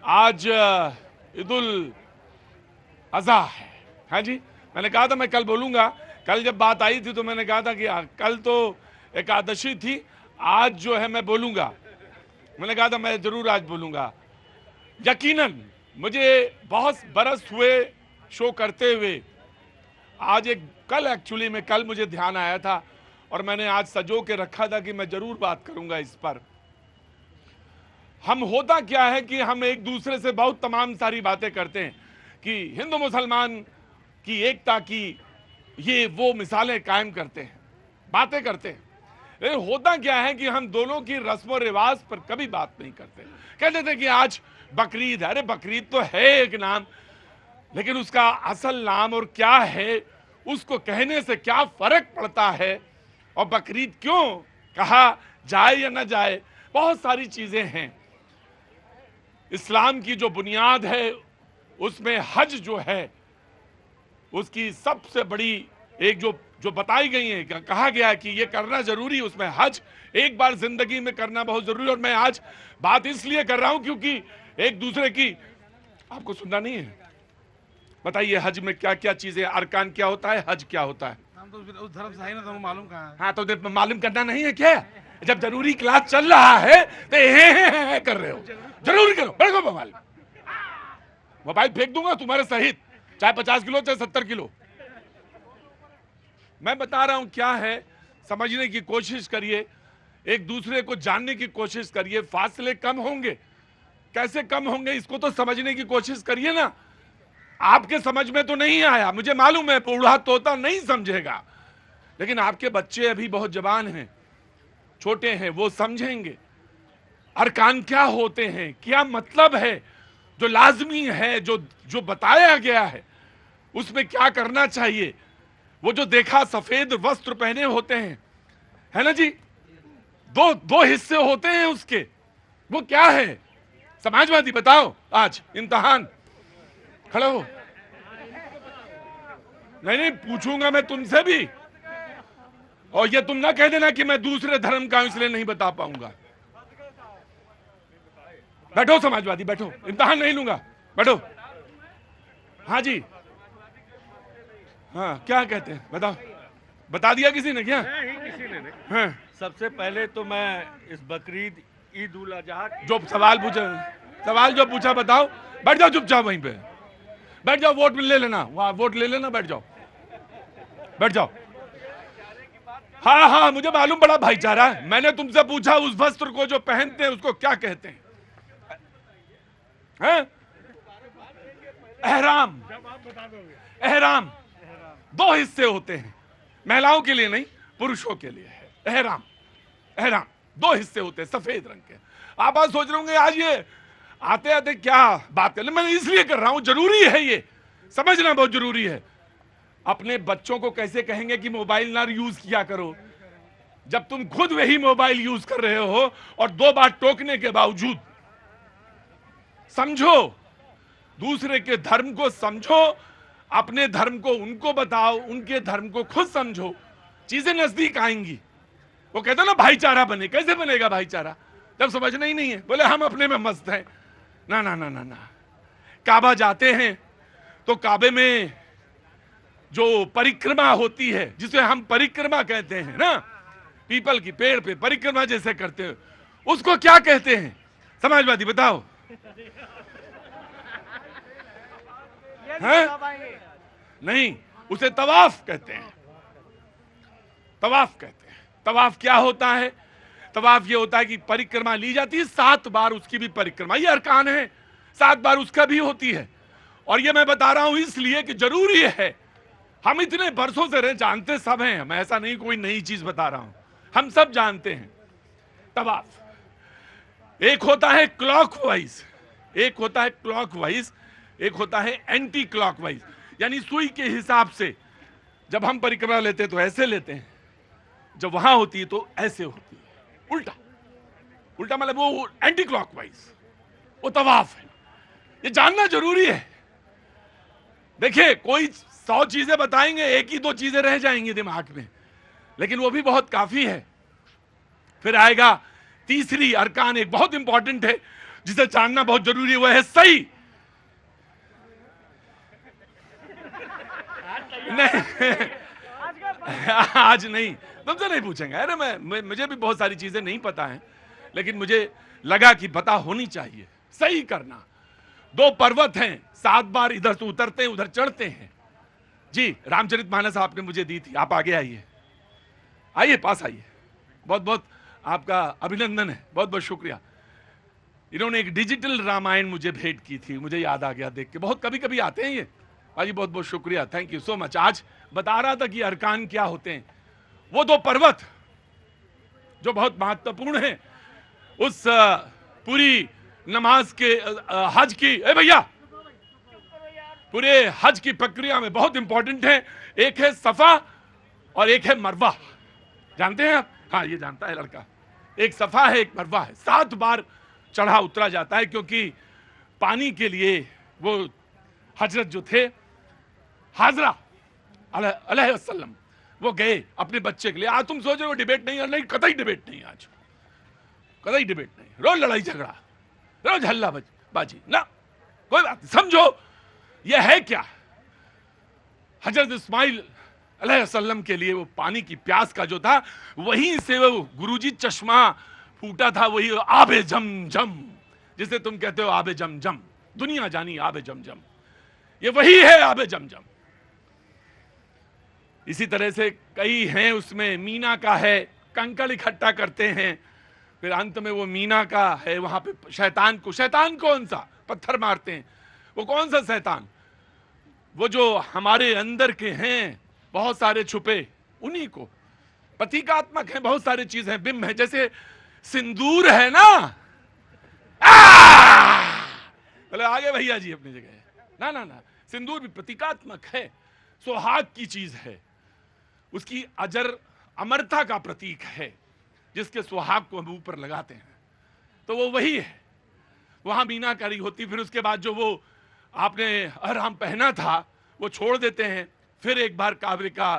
आज ईद-उल अज़हा है। हाँ जी, मैंने कहा था मैं कल बोलूंगा। कल जब बात आई थी तो मैंने कहा था कि कल तो एकादशी थी, आज जो है मैं बोलूंगा। मैंने कहा था मैं जरूर आज बोलूंगा। यकीनन मुझे बहुत बरस हुए शो करते हुए आज कल मुझे ध्यान आया था और मैंने आज सजो के रखा था कि मैं जरूर बात करूंगा इस पर। हम होता क्या है कि हम एक दूसरे से बहुत तमाम सारी बातें करते हैं कि हिंदू मुसलमान की एकता की ये वो मिसालें कायम करते हैं, बातें करते हैं, लेकिन होता क्या है कि हम दोनों की रस्म और रिवाज पर कभी बात नहीं करते। कहते थे कि आज बकरीद है। अरे बकरीद तो है एक नाम, लेकिन उसका असल नाम और क्या है, उसको कहने से क्या फर्क पड़ता है, और बकरीद क्यों कहा जाए या ना जाए, बहुत सारी चीजें हैं। इस्लाम की जो बुनियाद है उसमें हज जो है उसकी सबसे बड़ी एक जो बताई गई है, कहा गया है कि ये करना जरूरी, उसमें हज एक बार जिंदगी में करना बहुत जरूरी है। और मैं आज बात इसलिए कर रहा हूं क्योंकि एक दूसरे की, आपको सुनना नहीं है? बताइए हज में क्या क्या चीजें, अरकान क्या होता है, हज क्या होता है? हम तो उस धर्म से ही ना, तो मालूम कहाँ है। हाँ तो मालूम करना नहीं है क्या? जब जरूरी क्लास चल रहा है तो हे कर रहे हो। जरूरी करो, बैठो। मोबाइल फेंक दूंगा तुम्हारे सहित, चाहे 50 किलो चाहे 70 किलो। मैं बता रहा हूं क्या है, समझने की कोशिश करिए, एक दूसरे को जानने की कोशिश करिए। फासले कम होंगे, कैसे कम होंगे इसको तो समझने की कोशिश करिए ना। आपके समझ में तो नहीं आया, मुझे मालूम है, बूढ़ा तोता नहीं समझेगा, लेकिन आपके बच्चे अभी बहुत जवान हैं, छोटे हैं, वो समझेंगे। अरकान क्या होते हैं, क्या मतलब है, जो लाजमी है, जो बताया गया है, उसमें क्या करना चाहिए। वो जो देखा सफेद वस्त्र पहने होते हैं, है ना जी, दो हिस्से होते हैं उसके, वो क्या है? समाजवादी बताओ, आज इम्तिहान खड़े हो। नहीं पूछूंगा मैं तुमसे भी, और ये तुम ना कह देना कि मैं दूसरे धर्म का हूं इसलिए नहीं बता पाऊंगा। बैठो समाजवादी, बैठो, इम्तिहान नहीं लूंगा, बैठो। हाँ जी, हाँ क्या कहते हैं बताओ? बता दिया किसी ने क्या? किसी ने नहीं। हाँ। सबसे पहले तो मैं इस बकरीद ईद उल अजहा जो सवाल जो पूछा बताओ। बैठ जाओ चुपचाप वहीं पे, बैठ जाओ, वोट ले लेना, वहां वोट ले लेना, बैठ जाओ, बैठ जाओ। हाँ हाँ मुझे मालूम, बड़ा भाईचारा है। मैंने तुमसे पूछा उस वस्त्र को जो पहनते हैं उसको क्या कहते हैं? एहराम। एहराम दो हिस्से होते हैं, महिलाओं के लिए नहीं, पुरुषों के लिए है एहराम। एहराम दो हिस्से होते हैं, सफेद रंग के। आप आज सोच रहे होंगे आज ये आते आते क्या बात कर ले, मैं इसलिए कर रहा हूं, जरूरी है, ये समझना बहुत जरूरी है। अपने बच्चों को कैसे कहेंगे कि मोबाइल ना यूज किया करो, जब तुम खुद वही मोबाइल यूज कर रहे हो और 2 बार टोकने के बावजूद। समझो, दूसरे के धर्म को समझो, अपने धर्म को उनको बताओ, उनके धर्म को खुद समझो, चीजें नजदीक आएंगी। वो कहते ना भाईचारा बने, कैसे बनेगा भाईचारा जब समझना ही नहीं है? बोले हम अपने में मस्त हैं। ना ना ना ना ना, काबा जाते हैं तो काबे में जो परिक्रमा होती है, जिसे हम परिक्रमा कहते हैं ना, पीपल की पेड़ पे परिक्रमा जैसे करते हैं, उसको क्या कहते हैं समाजवादी बताओ? नहीं, उसे तवाफ कहते हैं। तवाफ कहते हैं। तवाफ क्या होता है? तवाफ ये होता है कि परिक्रमा ली जाती है, 7 बार उसकी भी परिक्रमा, ये अरकान है, 7 बार उसका भी होती है। और ये मैं बता रहा हूं इसलिए कि जरूरी है। हम इतने बरसों से रहे, जानते सब हैं, मैं ऐसा नहीं कोई नई चीज बता रहा हूं, हम सब जानते हैं। तवाफ एक होता है क्लॉकवाइज, एक होता है क्लॉकवाइज, एक होता है एंटी क्लॉकवाइज, यानी सुई के हिसाब से। जब हम परिक्रमा लेते हैं तो ऐसे लेते हैं, जब वहां होती है तो ऐसे होती है, उल्टा। उल्टा मतलब वो एंटी क्लॉकवाइज, वो तवाफ है। ये जानना जरूरी है। देखिए कोई 100 चीजें बताएंगे, एक ही 2 चीजें रह जाएंगी दिमाग में, लेकिन वो भी बहुत काफी है। फिर आएगा तीसरी अरकान, एक बहुत इंपॉर्टेंट है, जिसे जानना बहुत जरूरी है वह है सही। नहीं आज नहीं, तुमसे नहीं पूछेंगे। अरे मुझे भी बहुत सारी चीजें नहीं पता हैं, लेकिन मुझे लगा कि पता होनी चाहिए। सही करना, दो पर्वत हैं, 7 बार इधर से उतरते हैं उधर चढ़ते हैं। जी रामचरितमानस आपने मुझे दी थी, आप आगे आइए, आइए पास आइए। बहुत बहुत आपका अभिनंदन है, बहुत बहुत शुक्रिया। इन्होंने एक डिजिटल रामायण मुझे भेंट की थी, मुझे याद आ गया देख के। बहुत कभी कभी आते हैं ये भाई, बहुत बहुत शुक्रिया, थैंक यू सो मच। आज बता रहा था कि अरकान क्या होते हैं। वो दो पर्वत जो बहुत महत्वपूर्ण है उस पूरी नमाज के हज की, ए भैया, पूरे हज की प्रक्रिया में बहुत इंपॉर्टेंट है। एक है सफा और एक है मरवा, जानते हैं आप? हाँ ये जानता है लड़का। एक सफा है एक मरवा है। 7 बार चढ़ा उतरा जाता है, क्योंकि पानी के लिए वो हजरत जो थे हाजरा अलैहिस्सलाम, वो गए अपने बच्चे के लिए। आज तुम सोच रहे हो डिबेट नहीं, नहीं कतई डिबेट नहीं, आज कतई डिबेट नहीं। रोज लड़ाई झगड़ा, रोज हल्ला बाजी ना, कोई बात नहीं। समझो ये है क्या, हजरत इस्माइल अलैहिस्सलाम के लिए वो पानी की प्यास का जो था, वहीं से वो गुरुजी चश्मा फूटा था, वही आबे जमजम, जिसे तुम कहते हो आबे जमजम, दुनिया जानी आबे जमजम, ये वही है आबे जमजम। इसी तरह से कई हैं उसमें, मीना का है, कंकड़ इकट्ठा करते हैं, फिर अंत में वो मीना का है, वहां पे शैतान कौन सा पत्थर मारते हैं, वो कौन सा शैतान? वो जो हमारे अंदर के हैं बहुत सारे छुपे, उन्हीं को प्रतीकात्मक है, बहुत सारी चीजें हैं, बिंब है। जैसे सिंदूर है ना, बोले आगे भैया जी अपनी जगह, ना ना ना, सिंदूर भी प्रतीकात्मक है, सुहाग की चीज है, उसकी अजर अमरता का प्रतीक है, जिसके सुहाग को हम ऊपर लगाते हैं, तो वो वही है। वहां मीनाकारी होती, फिर उसके बाद जो वो आपने अहराम पहना था वो छोड़ देते हैं, फिर एक बार काबे का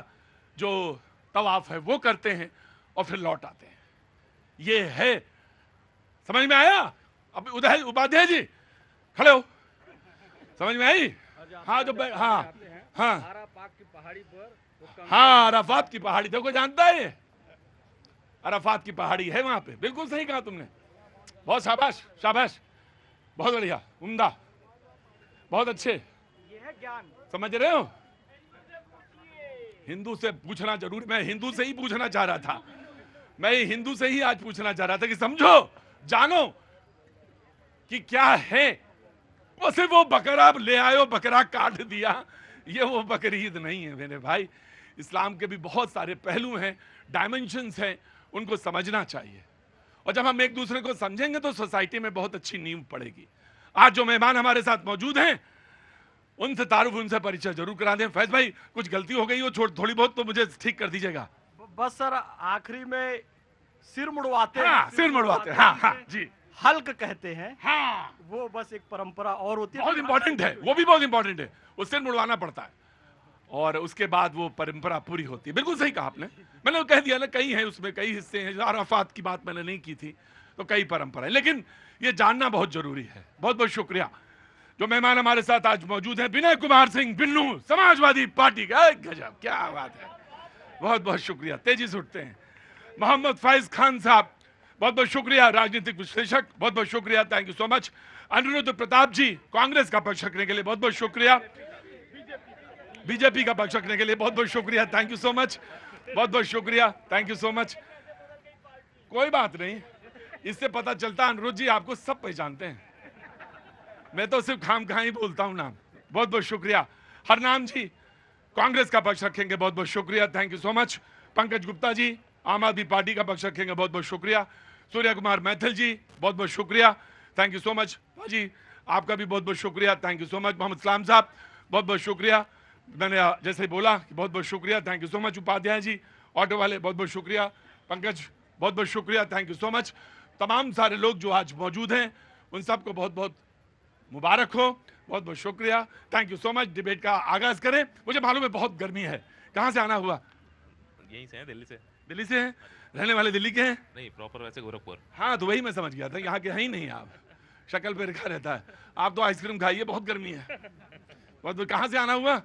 जो तवाफ है वो करते हैं और फिर लौट आते हैं। ये है, समझ में आया? अब उपाध्याय जी खड़े हो, समझ में आई? हाँ जो हाँ हाँ हाँ अराफात की पहाड़ी, देखो जानता है ये अराफात की पहाड़ी है वहां पे, बिल्कुल सही कहा तुमने, बहुत शाबाश शाबाश, बहुत बढ़िया, उम्दा, बहुत अच्छे। ये है ज्ञान, समझ रहे हो? हिंदू से पूछना जरूर, मैं हिंदू से ही पूछना चाह रहा था, मैं हिंदू से ही आज पूछना चाह रहा था कि समझो, जानो कि क्या है। वो सिर्फ वो बकरा ले आयो, बकरा काट दिया, ये वो बकरीद नहीं है मेरे भाई। इस्लाम के भी बहुत सारे पहलू हैं, डायमेंशंस हैं, उनको समझना चाहिए। और जब हम एक दूसरे को समझेंगे तो सोसाइटी में बहुत अच्छी नींव पड़ेगी। आज जो मेहमान हमारे साथ मौजूद हैं, उनसे तारुफ, उनसे परिचय जरूर करा दें। फैज भाई कुछ गलती हो गई हो थोड़ी बहुत तो मुझे ठीक कर दीजिएगा। बस सर आखिरी में सिर मुड़वाते हाँ, सिर मुड़वाते हैं, हाँ हाँ जी, हल्क कहते हैं, हाँ वो बस एक परंपरा और होती है, बहुत इंपॉर्टेंट है, वो भी बहुत इंपॉर्टेंट है, वो सिर मुड़वाना पड़ता है और उसके बाद वो परंपरा पूरी होती है। बिल्कुल सही कहा आपने, मैंने कह दिया ना, कई हैं उसमें, कई हिस्से हैं। अराफात की बात मैंने नहीं की थी, तो कई परंपराएं, लेकिन ये जानना बहुत जरूरी है। बहुत बहुत शुक्रिया। जो मेहमान हमारे साथ आज मौजूद हैं, विनय कुमार सिंह बिन्नू, समाजवादी पार्टी का, गजब, क्या बात है, बहुत बहुत शुक्रिया, तेजी से उठते हैं। मोहम्मद फैज खान साहब, बहुत बहुत शुक्रिया, राजनीतिक विश्लेषक, बहुत बहुत शुक्रिया, thank you so much. Aniruddh Pratap ji, Congress का पक्ष रखने के लिए बहुत बहुत शुक्रिया। बीजेपी का पक्ष रखने के लिए बहुत बहुत शुक्रिया, थैंक यू सो मच, बहुत बहुत शुक्रिया, थैंक यू सो मच। कोई बात नहीं, इससे पता चलता अनिरुद्ध जी आपको सब पहचानते हैं, मैं तो सिर्फ खाम खा ही बोलता हूं नाम। बहुत बहुत शुक्रिया। हरनाम जी कांग्रेस का पक्ष रखेंगे, बहुत बहुत शुक्रिया, thank you so much. Pankaj Gupta ji Aam Aadmi party का पक्ष रखेंगे, बहुत बहुत शुक्रिया। सूर्य कुमार मैथिल जी, बहुत बहुत शुक्रिया, थैंक यू सो मच। जी आपका भी बहुत बहुत शुक्रिया, thank you so much. Mohammad Salam साहब, बहुत बहुत शुक्रिया, मैंने जैसे ही बोला बहुत बहुत शुक्रिया, thank you so much. Upadhyay ji auto वाले, बहुत बहुत शुक्रिया। पंकज बहुत बहुत शुक्रिया, थैंक यू सो मच। तमाम सारे लोग जो आज मौजूद हैं उन सबको बहुत बहुत मुबारक हो, बहुत बहुत शुक्रिया, thank you so much. Debate का आगाज करें। मुझे मालूम है बहुत गर्मी है, कहाँ से आना हुआ? यहीं से हैं, दिल्ली से। दिल्ली से हैं? रहने वाले दिल्ली के हैं? नहीं, प्रॉपर वैसे गोरखपुर। हाँ तो वही मैं समझ गया था, यहाँ के हैं ही नहीं आप। शक्ल पे रखा रहता है। आप तो आइसक्रीम खाइए, बहुत गर्मी है। बहुत बहुत कहाँ से आना हुआ?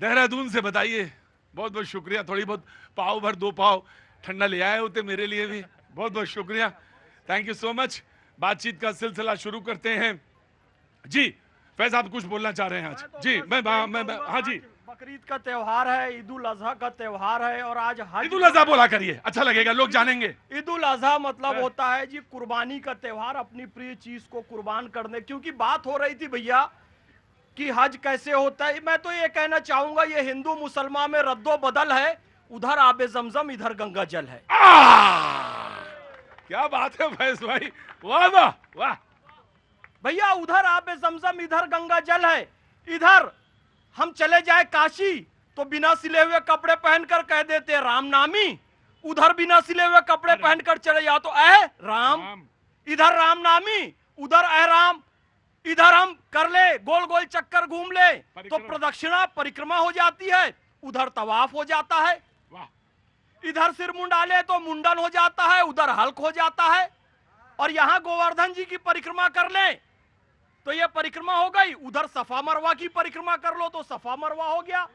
देहरादून से। बताइए, बहुत बहुत शुक्रिया। थोड़ी बहुत पाव भर 2 पाव ठंडा ले आए होते मेरे लिए भी, बहुत बहुत शुक्रिया। Thank you so much. बातचीत का सिलसिला शुरू करते हैं। जी फैज, आप कुछ बोलना चाह रहे हैं आज? जी मैं हाँ जी। बकरीद का त्योहार है, ईद उल अजहा का त्योहार है, और आज हज। ईद उल अजहा बोला करिए, अच्छा लगेगा, लोग जानेंगे। ईद उल अजहा मतलब होता है जी कुर्बानी का त्योहार, अपनी प्रिय चीज को कुर्बान करने। क्योंकि बात हो रही थी भैया कि हज कैसे होता है, मैं तो ये कहना चाहूंगा ये हिंदू मुसलमान में रद्दो बदल है। उधर आबे जमजम, इधर गंगा जल है। क्या बात है फैज भाई, वाह वाह वाह। भैया उधर आबे जमजम, इधर गंगा जल है। इधर हम चले जाए काशी तो बिना सिले हुए कपड़े पहनकर कह देते राम नामी, उधर बिना सिले हुए कपड़े पहनकर चले जाओ तो ऐ राम। इधर राम नामी, उधर ऐ राम। इधर हम कर ले गोल गोल चक्कर घूम ले तो प्रदक्षिणा परिक्रमा हो जाती है, उधर तवाफ हो जाता है। इधर सिर मुंडा ले तो मुंडन हो जाता है, उधर हल्क हो जाता है। और यहां गोवर्धन जी की परिक्रमा कर ले तो ये परिक्रमा हो गई, उधर सफा मरवा की परिक्रमा कर लो तो सफा मरवा हो गया।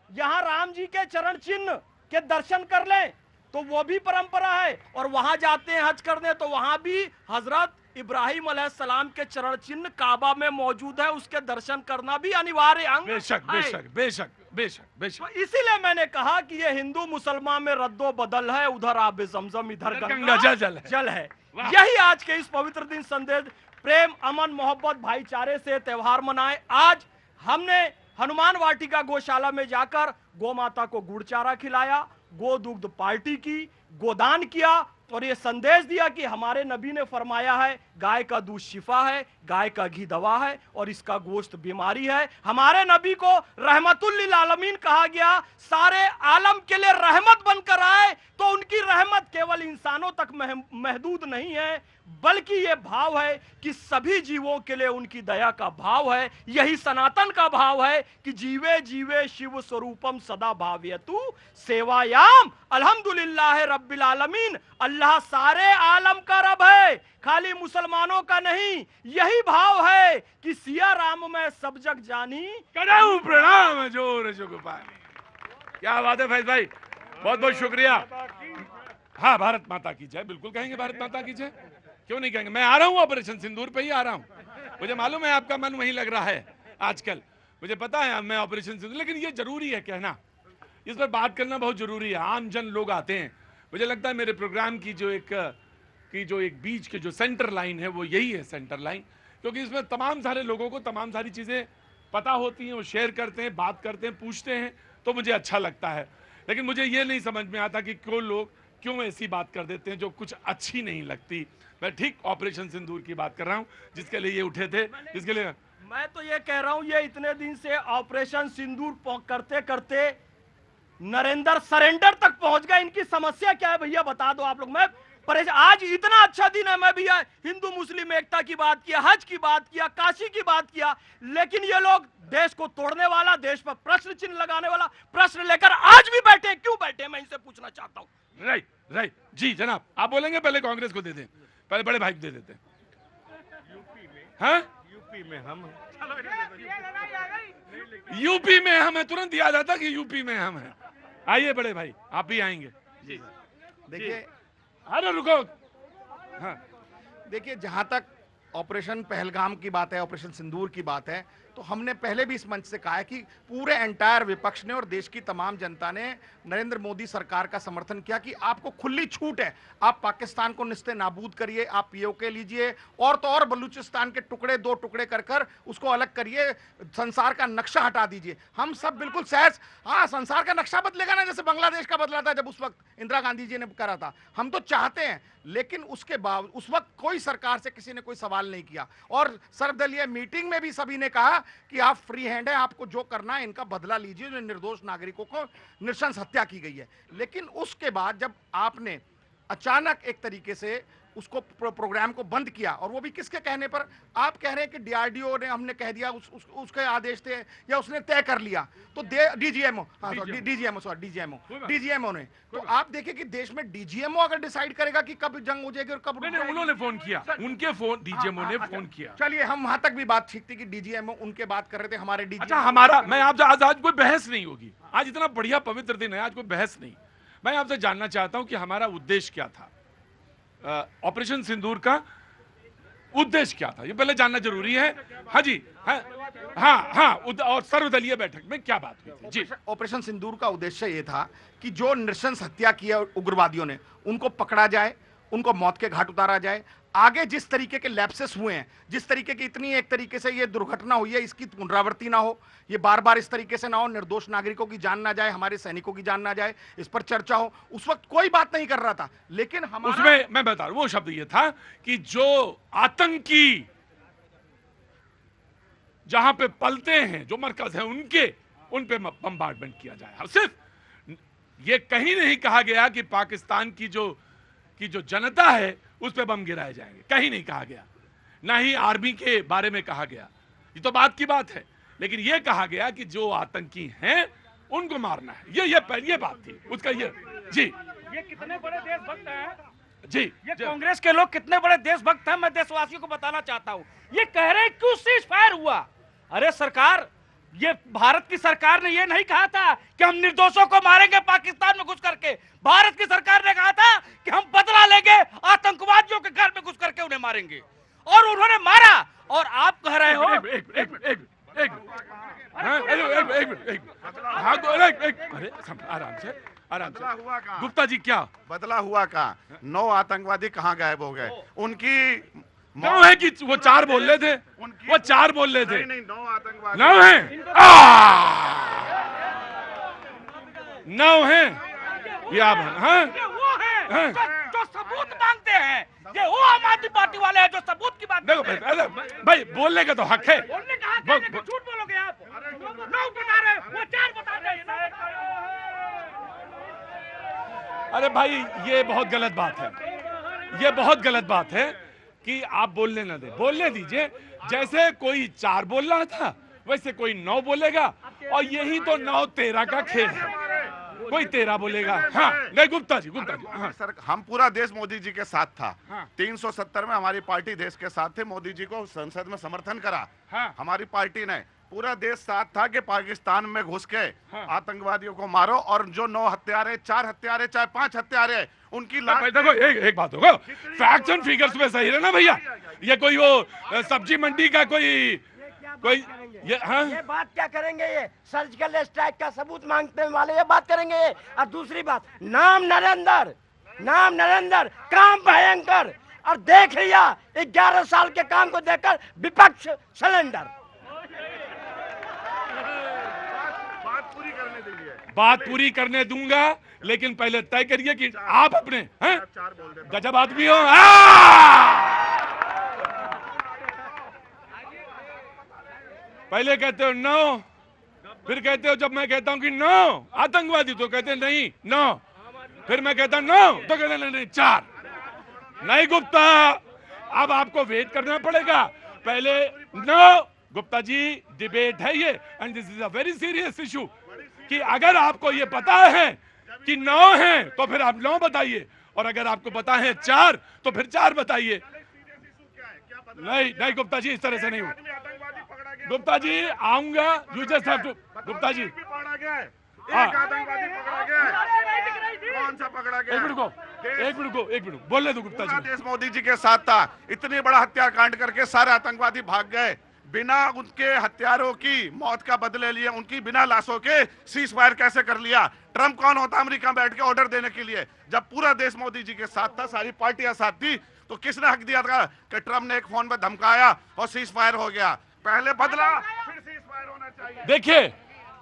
यहां राम जी के चरण चिन्ह के दर्शन कर ले तो वो भी परंपरा है। और वहां जाते हैं हज करने तो वहां भी हजरत इब्राहिम अलैहिस्सलाम के चरण चिन्ह काबा में मौजूद है, उसके दर्शन करना भी अनिवार्य अंग। बेशक बेशक बेशक बेशक बेशक। तो इसीलिए मैंने कहा कि ये हिंदू मुसलमान में रद्दो बदल है, उधर आबे जमजम, इधर गंगा जल है। यही आज के इस पवित्र दिन संदेश प्रेम, अमन, मोहब्बत, भाईचारे से त्योहार मनाए। आज हमने हनुमान वाटिका गौशाला में जाकर गौ माता को गुड़ चारा खिलाया, गो दुग्ध पार्टी की, गोदान किया और ये संदेश दिया कि हमारे नबी ने फरमाया है गाय का दूध शिफा है, गाय का घी दवा है और इसका गोश्त बीमारी है। हमारे नबी को रहमतुल लिल आलमीन कहा गया, सारे आलम के लिए रहमत बनकर आए। तो उनकी रहमत केवल इंसानों तक महदूद नहीं है, बल्कि ये भाव है कि सभी जीवों के लिए उनकी दया का भाव है। यही सनातन का भाव है कि जीवे जीवे शिव स्वरूपम सदा भाव्यतु सेवायाम अल्हम्दुलिल्लाह रब्बिल आलमीन। अल्लाह सारे आलम का रब है, खाली मुसलमानों का नहीं। यही भाव है कि सिया राम में सब जग जानी, कराऊं प्रणाम जोर जुग पानी। क्या बात है फैज भाई, बहुत बहुत शुक्रिया। हाँ, भारत माता की जय, बिल्कुल कहेंगे भारत माता की जय, क्यों नहीं कहेंगे। मैं आ रहा हूँ ऑपरेशन सिंदूर पे ही आ रहा हूँ, मुझे मालूम है आपका मन वहीं लग रहा है आजकल, मुझे पता है मैं ऑपरेशन सिंदूर। लेकिन ये जरूरी है कहना, इस पर बात करना बहुत जरूरी है। आम जन लोग आते हैं, मुझे लगता है मेरे प्रोग्राम की जो एक बीच के जो सेंटर लाइन है वो यही है सेंटर लाइन, क्योंकि इसमें तमाम सारे लोगों को तमाम सारी चीजें पता होती हैं, वो शेयर करते हैं, बात करते हैं, पूछते हैं, तो मुझे अच्छा लगता है। लेकिन मुझे ये नहीं समझ में आता कि क्यों ऐसी बात कर देते हैं जो कुछ अच्छी नहीं लगती। मैं ठीक ऑपरेशन सिंदूर की बात कर रहा हूं, जिसके लिए ये उठे थे, जिसके लिए मैं तो ये कह रहा हूं, ये इतने दिन से ऑपरेशन सिंदूर करते करते नरेंद्र सरेंडर तक पहुंच गए। इनकी समस्या क्या है भैया बता दो आप लोग। मैं आज इतना अच्छा दिन है, मैं भैया हिंदू मुस्लिम एकता की बात किया, हज की बात किया, काशी की बात किया, लेकिन ये लोग देश को तोड़ने वाला, देश पर प्रश्न चिन्ह लगाने वाला प्रश्न लेकर आज भी बैठे। क्यों बैठे, मैं इनसे पूछना चाहता हूं। राइट राइट जी जनाब, आप बोलेंगे पहले कांग्रेस को दे दें, पहले बड़े भाई को दे देते हैं। हाँ, यूपी में हम हैं। यूपी में हम है, तुरंत याद आता कि यूपी में हम हैं। आइए बड़े भाई, आप भी आएंगे। जी देखिए, अरे रुको, हाँ देखिए जहां तक ऑपरेशन पहलगाम की बात है, ऑपरेशन सिंदूर की बात है, तो हमने पहले भी इस मंच से कहा है कि पूरे एंटायर विपक्ष ने और देश की तमाम जनता ने नरेंद्र मोदी सरकार का समर्थन किया कि आपको खुली छूट है, आप पाकिस्तान को निस्ते नाबूद करिए, आप पीओके लीजिए, और तो और बलूचिस्तान के टुकड़े 2 टुकड़े कर उसको अलग करिए, संसार का नक्शा हटा दीजिए। हम सब बिल्कुल सहज, हाँ संसार का नक्शा बदलेगा ना, जैसे बांग्लादेश का बदला था जब उस वक्त इंदिरा गांधी जी ने करा था, हम तो चाहते हैं। लेकिन उसके बाद उस वक्त कोई सरकार से किसी ने कोई सवाल नहीं किया, और सर्वदलीय मीटिंग में भी सभी ने कहा कि आप फ्री हैंड है, आपको जो करना है इनका बदला लीजिए, जो निर्दोष नागरिकों को नृशंस हत्या की गई है। लेकिन उसके बाद जब आपने अचानक एक तरीके से उसको प्रोग्राम को बंद किया, और वो भी किसके कहने पर? आप कह रहे हैं कि डीआरडीओ ने हमने कह दिया, उसके आदेश थे या उसने तय कर लिया, तो डीजीएमओ, हाँ डीजीएमओ ने। तो आप देखिए कि देश में डीजीएमओ अगर डिसाइड करेगा कि कब जंग हो जाएगी और कब नहीं, उन्होंने फोन किया, उनके फोन डीजीएमओ ने फोन किया। चलिए, हम वहां तक भी बात ठीक थी कि डीजीएमओ उनके बात कर रहे थे, हमारे डीजीएमओ। अच्छा, हमारा, मैं आपसे आज कोई बहस नहीं होगी, आज इतना बढ़िया पवित्र दिन है, आज कोई बहस नहीं। मैं आपसे जानना चाहता हूं कि हमारा उद्देश्य क्या था, ऑपरेशन सिंदूर का उद्देश्य क्या था, ये पहले जानना जरूरी है। हाँ जी, हाँ, और सर्वदलीय बैठक में क्या बात हुई थी जी? ऑपरेशन सिंदूर का उद्देश्य ये था कि जो नृशंस हत्या की है उग्रवादियों ने, उनको पकड़ा जाए, उनको मौत के घाट उतारा जाए। आगे जिस तरीके के लैप्सेस हुए हैं, जिस तरीके की इतनी एक तरीके से ये दुर्घटना हुई है, इसकी पुनरावृत्ति ना हो, ये बार बार इस तरीके से ना हो, निर्दोष नागरिकों की जान ना जाए, हमारे सैनिकों की जान ना जाए, इस पर चर्चा हो। उस वक्त कोई बात नहीं कर रहा था, लेकिन उसमें मैं बता रहा हूं, वो शब्द ये था कि जो आतंकी जहां पे पलते हैं, जो मरकज है उन पे बम्बार्डमेंट किया जाए। सिर्फ ये कहीं नहीं कहा गया कि पाकिस्तान की जो जनता है उस पे बम गिराए जाएंगे, कहीं नहीं कहा गया, ना ही आर्मी के बारे में कहा गया। ये तो बात की बात है, लेकिन ये कहा गया कि जो आतंकी हैं उनको मारना है। ये बात थी उसका। ये जी, ये कितने बड़े देशभक्त हैं जी, ये कांग्रेस के लोग कितने बड़े देशभक्त हैं, मैं देशवासियों को बताना चाहता हूं। ये कह रहे हैं क्यों सीज फायर हुआ? अरे सरकार, ये भारत की सरकार ने ये नहीं कहा था कि हम निर्दोषों को मारेंगे पाकिस्तान में घुस करके। भारत की सरकार ने कहा था कि हम बदला लेंगे, आतंकवादियों के घर में घुस करके उन्हें मारेंगे, और उन्होंने मारा। और आप कह रहे हो आराम से गुप्ता जी, क्या बदला हुआ का 9 आतंकवादी कहाँ गायब हो गए? उनकी नौ है कि वो 4 बोल रहे थे, वो 4 बोल रहे थे। नहीं, 9 आतंकवादी 9 है, 9 है, ये आप हाँ? वो है जो सबूत मांगते हैं, ये वो आम आदमी पार्टी वाले हैं जो सबूत की बात देखो भाई, बोलने का तो हक है। बोलने का हक है, लेकिन झूठ बोलोगे आप। 9 बता रहे, वो 4 बता रहे हैं। अरे भाई, ये बहुत गलत बात है, ये बहुत गलत बात है कि आप बोलने ना दे, बोलने दीजिए। जैसे कोई 4 बोल रहा था, वैसे कोई 9 बोलेगा, और यही तो 9-13 का खेल है, कोई 13 बोलेगा। हाँ, नहीं गुप्ता जी, हाँ। सर, हम पूरा देश मोदी जी के साथ था। हाँ। 370 में हमारी पार्टी देश के साथ थे, मोदी जी को संसद में समर्थन करा। हाँ। हमारी पार्टी ने, पूरा देश साथ था कि पाकिस्तान में घुस के हाँ। आतंकवादियों को मारो, और जो 9 हत्यारे, 4 हत्यारे, चाहे 5 हत्यारे, उनकी लाश। देखो, एक बात होगा, फैक्ट्स एंड फिगर्स में सही रहना भैया। ये कोई वो सब्जी मंडी का कोई हाँ? ये बात क्या करेंगे? ये सर्जिकल स्ट्राइक का सबूत मांगने वाले ये बात करेंगे ये। और दूसरी बात, नाम नरेंद्र, काम भयंकर, और देख लिया 11 साल के काम को देखकर विपक्ष सिलेंडर। बात पूरी करने दूंगा, लेकिन पहले तय करिए कि आप अपने हैं गजब आदमी हो। पहले कहते हो 9, फिर कहते हो, जब मैं कहता हूं कि 9 आतंकवादी तो कहते नहीं 9, फिर मैं कहता 9 तो कहते नहीं 4। नहीं गुप्ता, अब आपको वेट करना पड़ेगा। पहले 9, गुप्ता जी, डिबेट है ये, and this is a very serious issue, कि अगर आपको ये पता है कि 9 है तो फिर आप 9 बताइए, और अगर आपको पता है 4 तो फिर 4 बताइए। नहीं गुप्ता जी, इस तरह से नहीं हो। गुप्ता जी, आऊंगा, you just have to. Gupta ji, पकड़ा गया, एक आतंकवादी पकड़ा गया। कौन सा पकड़ा गया? एक मिनट बोलने दो गुप्ता जी। देश मोदी जी के साथ था, इतनी बड़ा हत्याकांड करके सारे आतंकवादी भाग गए, बिना उनके हत्यारों की मौत का बदले लिए, उनकी बिना लाशों के सीज फायर कैसे कर लिया? ट्रम्प कौन होता अमेरिका में बैठ के ऑर्डर देने के लिए? जब पूरा देश मोदी जी के साथ था, सारी पार्टियां साथ थी, तो किसने हक दिया था कि ट्रम्प ने एक फोन पर धमकाया और सीज फायर हो गया? पहले बदला, फिर सीज फायर होना चाहिए।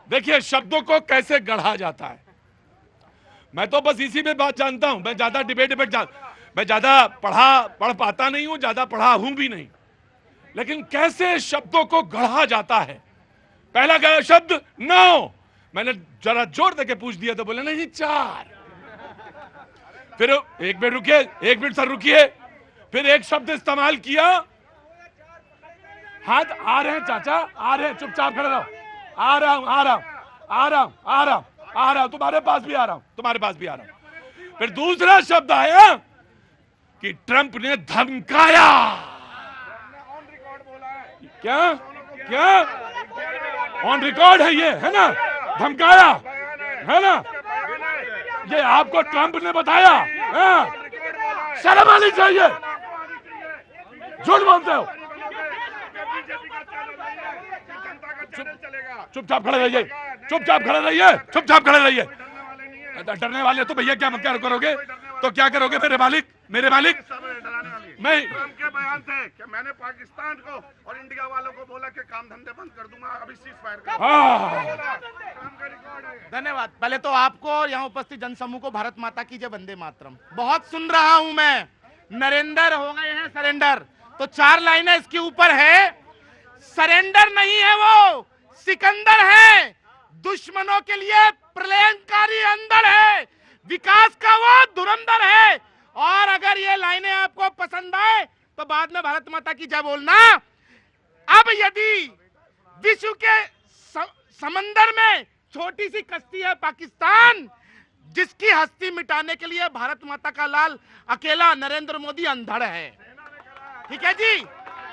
देखिए शब्दों को कैसे गढ़ा जाता है। मैं तो बस इसी में बात जानता हूं, मैं ज्यादा मैं ज्यादा पढ़ पाता नहीं हूं, ज्यादा पढ़ा हूं भी नहीं, लेकिन कैसे शब्दों को गढ़ा जाता है। पहला गया शब्द 9, मैंने जरा जोर देके पूछ दिया तो बोले नहीं 4। फिर एक मिनट सर रुकिए, फिर एक शब्द इस्तेमाल किया। हाथ आ रहे हैं चाचा, आ रहे हैं, चुपचाप खड़े रहो। आ रहा हूं, आ रहा हूं, आ रहा हूं, आ रहा हूं, आ रहा हूं, तुम्हारे पास भी आ रहा हूं, तुम्हारे पास भी आ रहा हूं। फिर दूसरा शब्द आया कि ट्रंप ने धमकाया। क्या क्या ऑन रिकॉर्ड है ये, है ना? धमकाया, है ना? ये आपको ट्रंप ने बताया? शर्म आनी चाहिए, झूठ बोलते हो। चुपचाप खड़े रहिए, चुपचाप खड़े रहिए, चुपचाप खड़े रहिए। डरने वाले तो भैया क्या करोगे? तो क्या करोगे मेरे मालिक? मेरे मालिक मैं ट्रंप के बयान थे कि मैंने पाकिस्तान को और इंडिया वालों को बोला कि काम धंधे बंद कर दूंगा, अभी सीज फायर कर। ट्रंप का रिकॉर्ड है। धन्यवाद। पहले तो आपको और यहाँ उपस्थित जनसमूह को भारत माता की जय, वंदे मातरम। बहुत सुन रहा हूं मैं, नरेंद्र हो गए हैं सरेंडर, तो 4 लाइनें इसके ऊपर है। सरेंडर नहीं है, वो सिकंदर है। दुश्मनों के लिए प्रलयंकारी अंदर है, विकास का वो धुरंधर है। और अगर ये लाइनें आपको पसंद आए तो बाद में भारत माता की जय बोलना। अब यदि विश्व के समंदर में छोटी सी कश्ती है पाकिस्तान, जिसकी हस्ती मिटाने के लिए भारत माता का लाल अकेला नरेंद्र मोदी अंधड़ है। ठीक है जी।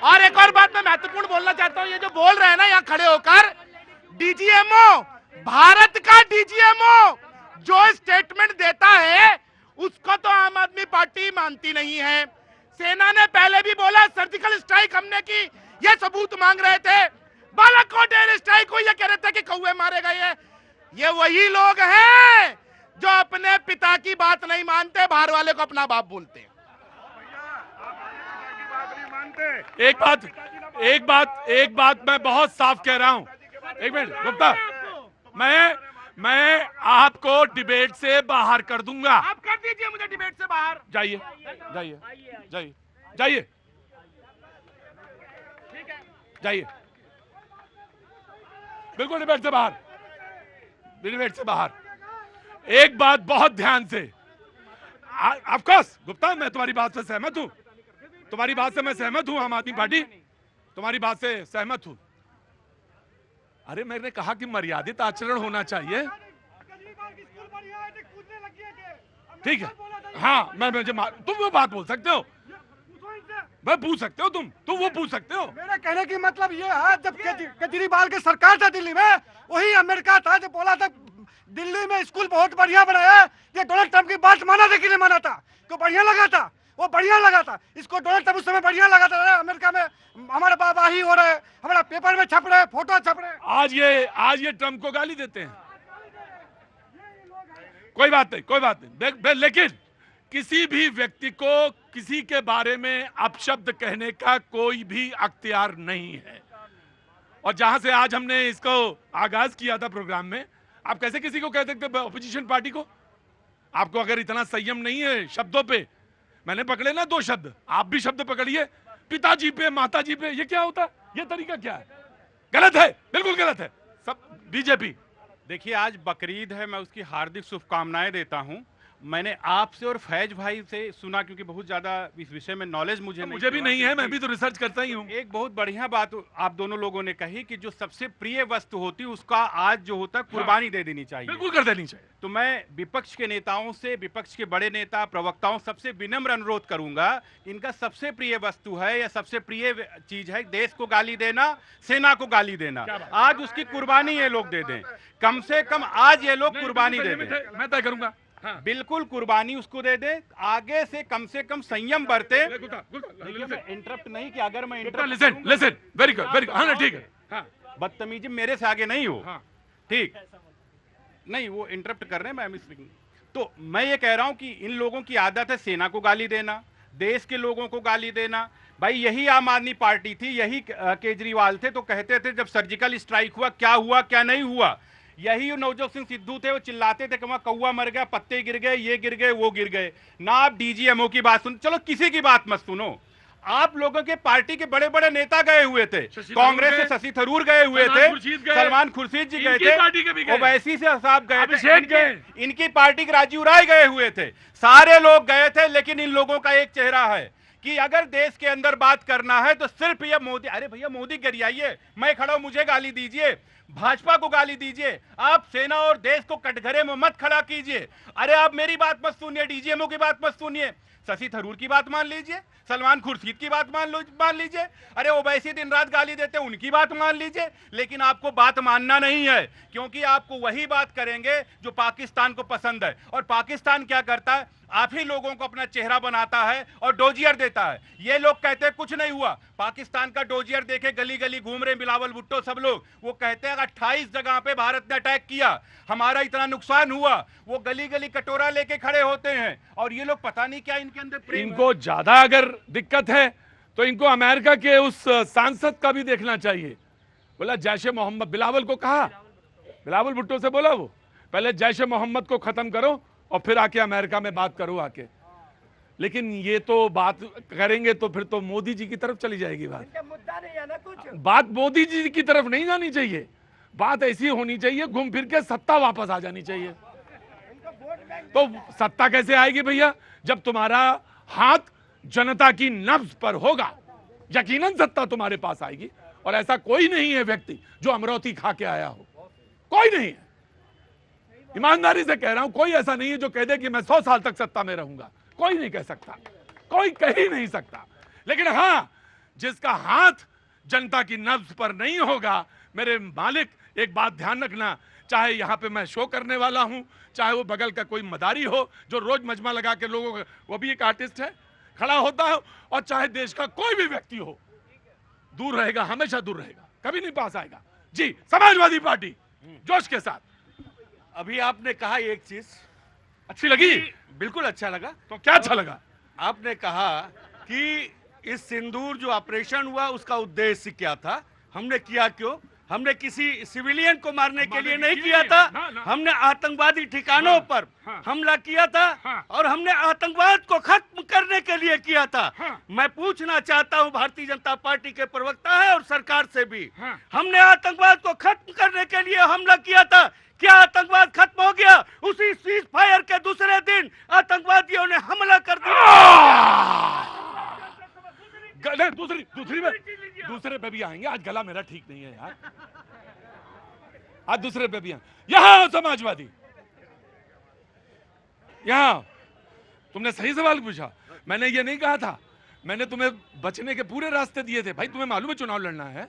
और एक और बात मैं महत्वपूर्ण बोलना चाहता हूं, ये जो बोल रहे हैं ना यहाँ खड़े होकर, डीजीएमओ, भारत का डीजीएमओ जो स्टेटमेंट देता है उसको तो आम आदमी पार्टी मानती नहीं है। सेना ने पहले भी बोला सर्जिकल स्ट्राइक हमने की, ये सबूत मांग रहे थे। बालाकोट एयर स्ट्राइक को ये कह रहे थे कि कौवे मारे गए हैं। ये वही लोग हैं जो अपने पिता की बात नहीं मानते, बाहर वाले को अपना बाप बोलते हैं। एक बात मैं बहुत साफ कह रहा हूं। एक मिनट गुप्ता, मैं आपको डिबेट से बाहर कर दूंगा। आप कर दीजिए मुझे डिबेट से बाहर। जाइए जाइए जाइए जाइए जाइए, बिल्कुल डिबेट से बाहर, डिबेट से बाहर। एक बात बहुत ध्यान से, ऑफ कोर्स गुप्ता मैं तुम्हारी बात से सहमत हूं, तुम्हारी बात से मैं सहमत हूं। आम आदमी पार्टी तुम्हारी बात से सहमत हूं। अरे मैंने कहा कि मर्यादित आचरण होना चाहिए। ठीक है, हाँ तुम वो बात बोल सकते हो, मैं पूछ सकते हो, तुम वो पूछ सकते हो। मेरे कहने की मतलब ये है, जब केजरीवाल की सरकार था दिल्ली में, वही अमेरिका था जो बोला था दिल्ली में स्कूल बहुत बढ़िया बनाया। ये डोनाल्ड ट्रंप की बात माना था कि नहीं माना था? क्यों बढ़िया लगा था? वो बढ़िया लगा था। इसको डोनाल्ड ट्रंप उस समय बढ़िया लगा था। अमेरिका में हमारे वाहवाही हो रहे, हमारा पेपर में छप रहे, फोटो छप रहे। आज ये ट्रंप को गाली देते हैं। कोई बात नहीं। लेकिन किसी भी व्यक्ति को किसी के बारे में अपशब्द कहने का कोई भी अख्तियार नहीं है। और जहां से आज हमने इसको आगाज किया था प्रोग्राम में, आप कैसे किसी को कह सकते ऑपोजिशन पार्टी को? आपको अगर इतना संयम नहीं है शब्दों पे, मैंने पकड़े ना 2 शब्द, आप भी शब्द पकड़िए, पिताजी पे, माताजी पे। ये क्या होता है? ये तरीका क्या है? गलत है, बिल्कुल गलत है। सब बीजेपी। देखिए आज बकरीद है, मैं उसकी हार्दिक शुभकामनाएं देता हूं। मैंने आपसे और फैज भाई से सुना, क्योंकि बहुत ज्यादा इस विषय में नॉलेज मुझे भी नहीं है, मैं भी तो रिसर्च करता ही हूँ। एक बहुत बढ़िया बात आप दोनों लोगों ने कही कि जो सबसे प्रिय वस्तु होती है उसका आज जो होता है कुर्बानी दे देनी चाहिए। बिल्कुल कर देनी चाहिए। तो मैं विपक्ष के नेताओं से, विपक्ष के बड़े नेता प्रवक्ताओं सबसे विनम्र अनुरोध करूंगा, इनका सबसे प्रिय वस्तु है या सबसे प्रिय चीज है देश को गाली देना, सेना को गाली देना। आज उसकी कुर्बानी ये लोग दे दें, कम से कम आज ये लोग कुर्बानी दे दें। मैं तय करूंगा। हाँ। बिल्कुल कुर्बानी उसको दे दे। आगे से कम संयम बरते। इंटरप्ट नहीं कि अगर मैं लिसन वेरी गुड। हाँ ठीक है। हाँ। बदतमीजी मेरे से आगे नहीं हो। हाँ। ठीक नहीं, वो इंटरप्ट कर रहे हैं, मैं तो मैं ये कह रहा हूं कि इन लोगों की आदत है सेना को गाली देना, देश के लोगों को गाली देना। भाई यही आम आदमी पार्टी थी, यही केजरीवाल थे, तो कहते थे जब सर्जिकल स्ट्राइक हुआ क्या नहीं हुआ। यही नवजोत सिंह सिद्धू थे, वो चिल्लाते थे कि वहां कौवा मर गया, पत्ते गिर गए, ये गिर गए, वो गिर गए ना। आप डीजीएमओ की बात सुन, चलो किसी की बात मत सुनो। आप लोगों के पार्टी के बड़े बड़े नेता गए हुए थे, कांग्रेस से शशि थरूर गए हुए थे, सलमान खुर्शीद जी गए थे, ओवैसी से साहब गए थे, इनकी पार्टी के राजीव राय गए हुए थे, सारे लोग गए थे। लेकिन इन लोगों का एक चेहरा है, कि अगर देश के अंदर बात करना है तो सिर्फ ये मोदी, अरे भैया मोदी गरियाइए, मैं खड़ा हूं, मुझे गाली दीजिए, भाजपा को गाली दीजिए, आप सेना और देश को कटघरे में मत खड़ा कीजिए। अरे आप मेरी बात मत सुनिए, डीजीएमओ की बात मत सुनिए, शशि थरूर की बात मान लीजिए, सलमान खुर्शीद की बात मान लीजिए, अरे ओवैसी दिन रात गाली देते हैं उनकी बात मान लीजिए, लेकिन आपको बात मानना नहीं है, क्योंकि आपको वही बात करेंगे जो पाकिस्तान को पसंद है। और पाकिस्तान क्या करता है, आप ही लोगों को अपना चेहरा बनाता है और डोजियर देता है। ये लोग कहते हैं कुछ नहीं हुआ, पाकिस्तान का डोजियर देखे गली गली घूम रहे बिलावल भुट्टो सब लोग, वो कहते हैं 28 जगह पे भारत ने अटैक किया, हमारा इतना नुकसान हुआ, वो गली गली कटोरा लेके खड़े होते हैं। और ये लोग पता नहीं क्या इनके अंदर प्रेम है। इनको ज्यादा अगर दिक्कत है तो इनको अमेरिका के उस सांसद का भी देखना चाहिए। बोला जैशे मोहम्मद, बिलावल को कहा, बिलावल भुट्टो से बोला वो पहले जैशे मोहम्मद को खत्म करो और फिर आके अमेरिका में बात करो आके। लेकिन ये तो बात करेंगे तो फिर तो मोदी जी की तरफ चली जाएगी बात। मुद्दा नहीं है ना कुछ। बात मोदी जी की तरफ नहीं जानी चाहिए, बात ऐसी होनी चाहिए घूम फिर के सत्ता वापस आ जानी चाहिए। तो सत्ता कैसे आएगी भैया, जब तुम्हारा हाथ जनता की नब्ज पर होगा, यकीनन सत्ता तुम्हारे पास आएगी। और ऐसा कोई नहीं है व्यक्ति जो अमरावती खा के आया हो, कोई नहीं है, ईमानदारी से कह रहा हूं, कोई ऐसा नहीं है जो कह दे कि मैं 100 साल तक सत्ता में रहूंगा, कोई नहीं कह सकता, कोई कह ही नहीं सकता। लेकिन हां, जिसका हाथ जनता की नब्ज पर नहीं होगा, मेरे मालिक एक बात ध्यान रखना, चाहे यहां पे मैं शो करने वाला हूं, चाहे वो बगल का कोई मदारी हो जो रोज मजमा लगा के लोगों को, वो भी एक आर्टिस्ट है, खड़ा होता है, और चाहे देश का कोई भी व्यक्ति हो, दूर रहेगा, हमेशा दूर रहेगा, कभी नहीं पास आएगा। जी, समाजवादी पार्टी जोश के साथ। अभी आपने कहा एक चीज अच्छी लगी? बिल्कुल अच्छा लगा। तो क्या अच्छा लगा? आपने कहा कि इस सिंदूर जो ऑपरेशन हुआ उसका उद्देश्य क्या था, हमने किया क्यों, हमने किसी सिविलियन को मारने के लिए नहीं किया था, हमने आतंकवादी ठिकानों पर हमला किया था और हमने आतंकवाद को खत्म करने के लिए किया था। मैं पूछना चाहता हूं भारतीय जनता पार्टी के प्रवक्ता है और सरकार से भी, हमने आतंकवाद को खत्म करने के लिए हमला किया था, क्या आतंकवाद खत्म हो गया? उसी सीज फायर के दूसरे दिन आतंकवादियों ने हमला कर दिया। दूसरे पे भी आएंगे, आज गला मेरा ठीक नहीं है यार, आज दूसरे पे भी आएंगे। यहां समाजवादी, यहां तुमने सही सवाल पूछा, मैंने ये नहीं कहा था, मैंने तुम्हें बचने के पूरे रास्ते दिए थे। भाई तुम्हें मालूम है चुनाव लड़ना है,